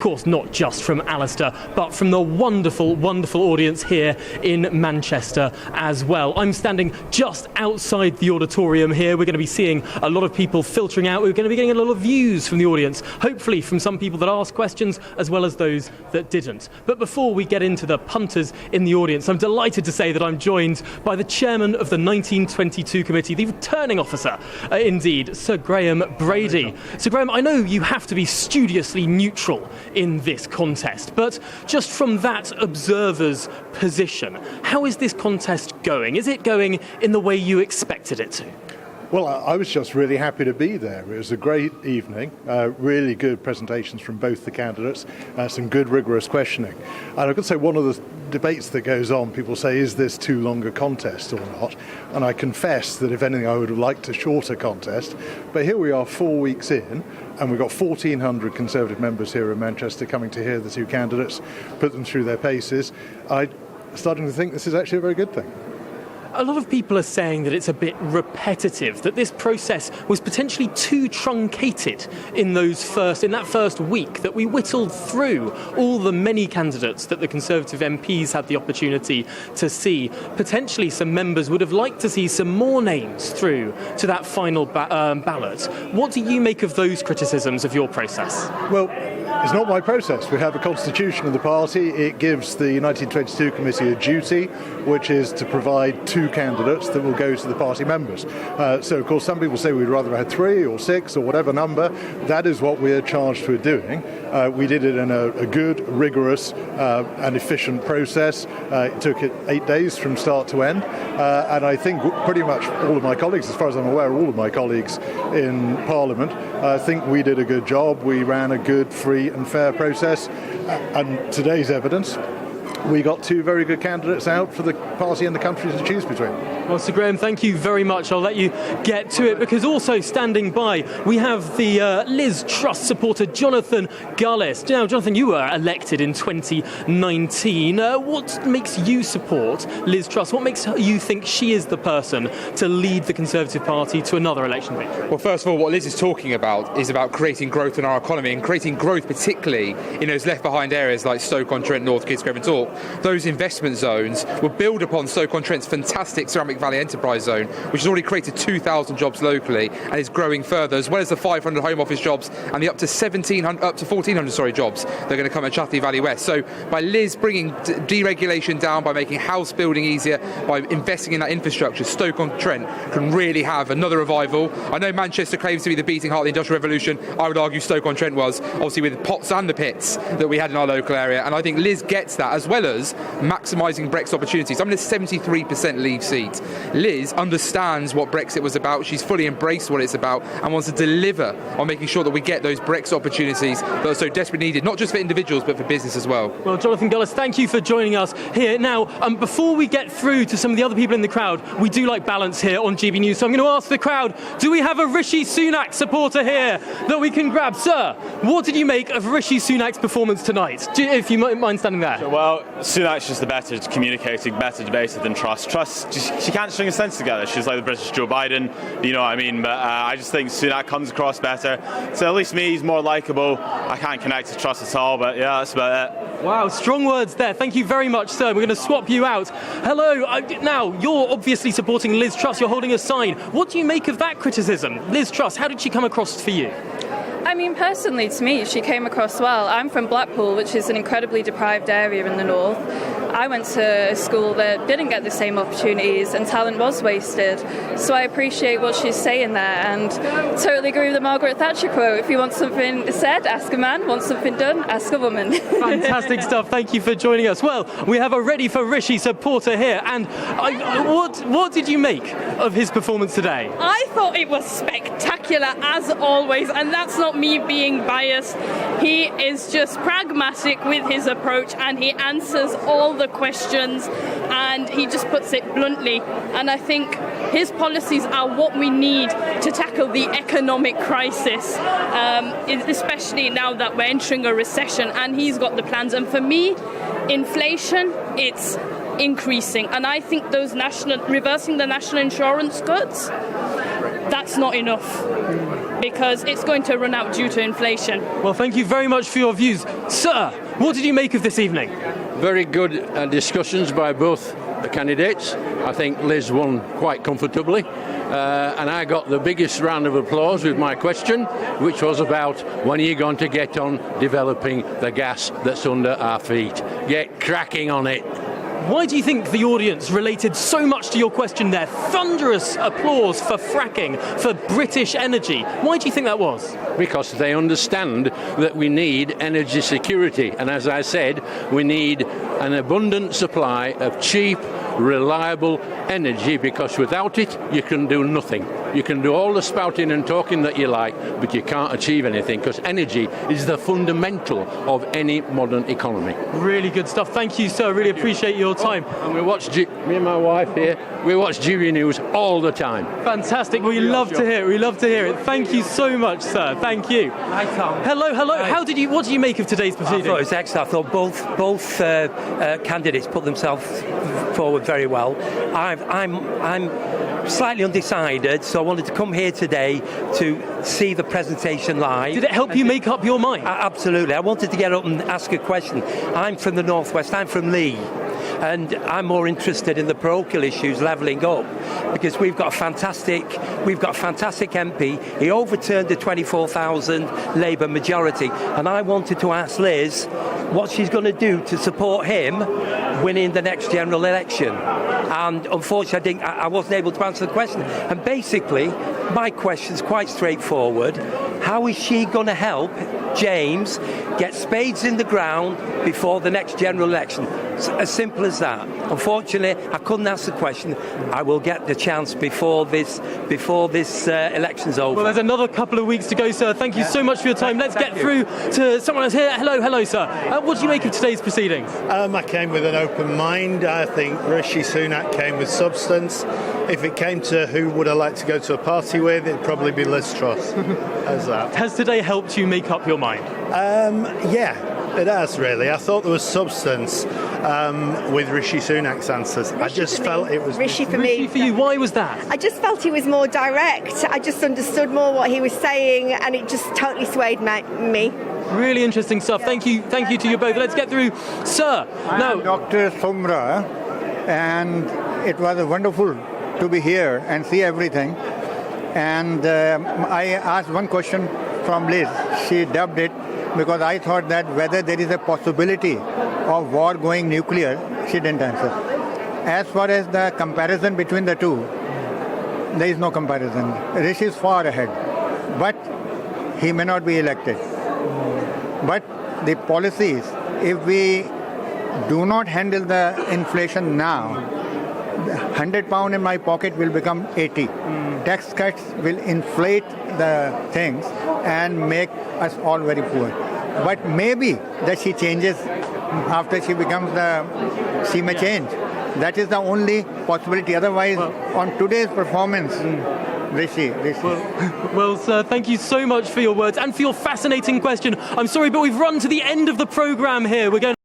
Of course, not just from Alastair, but from the wonderful, wonderful audience here in Manchester as well. I'm standing just outside the auditorium here. We're going to be seeing a lot of people filtering out. We're going to be getting a lot of views from the audience, hopefully from some people that asked questions as well as those that didn't. But before we get into the punters in the audience, I'm delighted to say that I'm joined by the chairman of the 1922 committee, the returning officer, indeed, Sir Graham Brady. Sir Graham, I know you have to be studiously neutral in this contest, but just from that observer's position, how is this contest going? Is it going in the way you expected it to? Well, I was just really happy to be there. It was a great evening, really good presentations from both the candidates, some good rigorous questioning. And I've got to say, one of the debates that goes on, people say, is this too long a contest or not? And I confess that if anything, I would have liked a shorter contest. But here we are 4 weeks in, and we've got 1,400 Conservative members here in Manchester coming to hear the two candidates, put them through their paces. I'm starting to think this is actually a very good thing. A lot of people are saying that it's a bit repetitive, that this process was potentially too truncated in that first week, that we whittled through all the many candidates that the Conservative MPs had the opportunity to see. Potentially some members would have liked to see some more names through to that final ballot. What do you make of those criticisms of your process? Well, it's not my process. We have a constitution of the party. It gives the 1922 committee a duty, which is to provide two candidates that will go to the party members. So, of course, some people say we'd rather have 3 or 6 or whatever number. That is what we're charged with doing. We did it in a good, rigorous and efficient process. It took 8 days from start to end. And I think pretty much all of my colleagues, as far as I'm aware, all of my colleagues in Parliament, think we did a good job. We ran a good, free and fair process. And today's evidence, we got 2 very good candidates out for the party and the country to choose between. Well, Sir Graham, thank you very much. I'll let you get to it, because also standing by, we have the Liz Truss supporter, Jonathan Gullis. Now, Jonathan, you were elected in 2019. What makes you support Liz Truss? What makes you think she is the person to lead the Conservative Party to another election victory? Well, first of all, what Liz is talking about is about creating growth in our economy, and creating growth particularly in those left-behind areas like Stoke-on-Trent, North Kidsgrove and Tork. Those investment zones will build upon Stoke-on-Trent's fantastic Ceramic Valley Enterprise Zone, which has already created 2,000 jobs locally and is growing further, as well as the 500 Home Office jobs and the up to 1,400 jobs that are going to come at Chatham Valley West. So by Liz bringing deregulation down, by making house building easier, by investing in that infrastructure, Stoke-on-Trent can really have another revival. I know Manchester claims to be the beating heart of the Industrial Revolution. I would argue Stoke-on-Trent was, obviously with the pots and the pits that we had in our local area, and I think Liz gets that, as well as maximising Brexit opportunities. I'm in a 73% Leave seat. Liz understands what Brexit was about. She's fully embraced what it's about and wants to deliver on making sure that we get those Brexit opportunities that are so desperately needed, not just for individuals but for business as well. Well, Jonathan Gullis, thank you for joining us here. Now, before we get through to some of the other people in the crowd, we do like balance here on GBNews, so I'm going to ask the crowd, do we have a Rishi Sunak supporter here that we can grab? Sir, what did you make of Rishi Sunak's performance tonight? If you mind standing there. Well, Sunak's just the better communicating, better debater than Truss. Truss, she can't string a sentence together. She's like the British Joe Biden, you know what I mean? But I just think Sunak comes across better. So at least me, he's more likeable. I can't connect to Truss at all, but yeah, that's about it. Wow, strong words there. Thank you very much, sir. We're going to swap you out. Hello. Now, you're obviously supporting Liz Truss. You're holding a sign. What do you make of that criticism? Liz Truss, how did she come across for you? I mean, personally, to me, she came across well. I'm from Blackpool, which is an incredibly deprived area in the north. I went to a school that didn't get the same opportunities and talent was wasted. So I appreciate what she's saying there, and totally agree with the Margaret Thatcher quote. If you want something said, ask a man. Want something done, ask a woman. Fantastic stuff. Thank you for joining us. Well, we have a Ready for Rishi supporter here. And what did you make of his performance today? I thought it was spectacular, as always, and that's not me being biased. He is just pragmatic with his approach, and he answers all the questions, and he just puts it bluntly. And I think his policies are what we need to tackle the economic crisis, especially now that we're entering a recession, and he's got the plans. And for me, inflation, it's increasing, and I think reversing the national insurance cuts, that's not enough. because it's going to run out due to inflation. Well, thank you very much for your views. Sir, what did you make of this evening? Very good discussions by both the candidates. I think Liz won quite comfortably. And I got the biggest round of applause with my question, which was about when are you going to get on developing the gas that's under our feet? Get cracking on it. Why do you think the audience related so much to your question there? Thunderous applause for fracking, for British energy. Why do you think that was? Because they understand that we need energy security. And as I said, we need an abundant supply of cheap, reliable energy, because without it, you can do nothing. You can do all the spouting and talking that you like, but you can't achieve anything, because energy is the fundamental of any modern economy. Really good stuff. Thank you, sir. Really appreciate your time. And we watch, me and my wife here, we watch GBNews all the time. Fantastic. We love to hear it. We love to hear it. Thank you so much, sir. Thank you. Hi, Tom. Hello. Hi. What did you make of today's proceedings? I thought it was excellent. I thought both candidates put themselves forward very well. I'm slightly undecided, so I wanted to come here today to see the presentation live. Did it help you make up your mind? Absolutely. I wanted to get up and ask a question. I'm from the Northwest. I'm from Lee. And I'm more interested in the parochial issues levelling up, because we've got a fantastic MP. He overturned the 24,000 Labour majority, and I wanted to ask Liz what she's going to do to support him winning the next general election. And unfortunately, I wasn't able to answer the question. And basically, my question's quite straightforward. How is she going to help James get spades in the ground before the next general election? It's as simple as that. Unfortunately, I couldn't ask the question. I will get the chance before this election's over. Well, there's another couple of weeks to go, sir. Thank you so much for your time. Let's get through to someone else here. Hello, sir. What do you make of today's proceedings? I came with an open mind. I think Rishi Sunak came with substance. If it came to who would I like to go to a party with, it'd probably be Liz Truss. How's that? Has today helped you make up your mind? Yeah. It has, really. I thought there was substance with Rishi Sunak's answers. I just felt it was... Rishi for me. Rishi for you, why was that? I just felt he was more direct. I just understood more what he was saying, and it just totally swayed me. Really interesting stuff. Thank you to you both. Let's get through. Sir, I'm Dr. Somra, and it was wonderful to be here and see everything. And I asked one question from Liz. She dubbed it, because I thought that whether there is a possibility of war going nuclear, she didn't answer. As far as the comparison between the two, there is no comparison. Rishi is far ahead, but he may not be elected. But the policies, if we do not handle the inflation now, £100 in my pocket will become 80. Tax cuts will inflate the things and make us all very poor. But maybe that she changes after she becomes she may change. That is the only possibility. Otherwise, on today's performance, Rishi. Well, sir, thank you so much for your words and for your fascinating question. I'm sorry, but we've run to the end of the programme here. We're going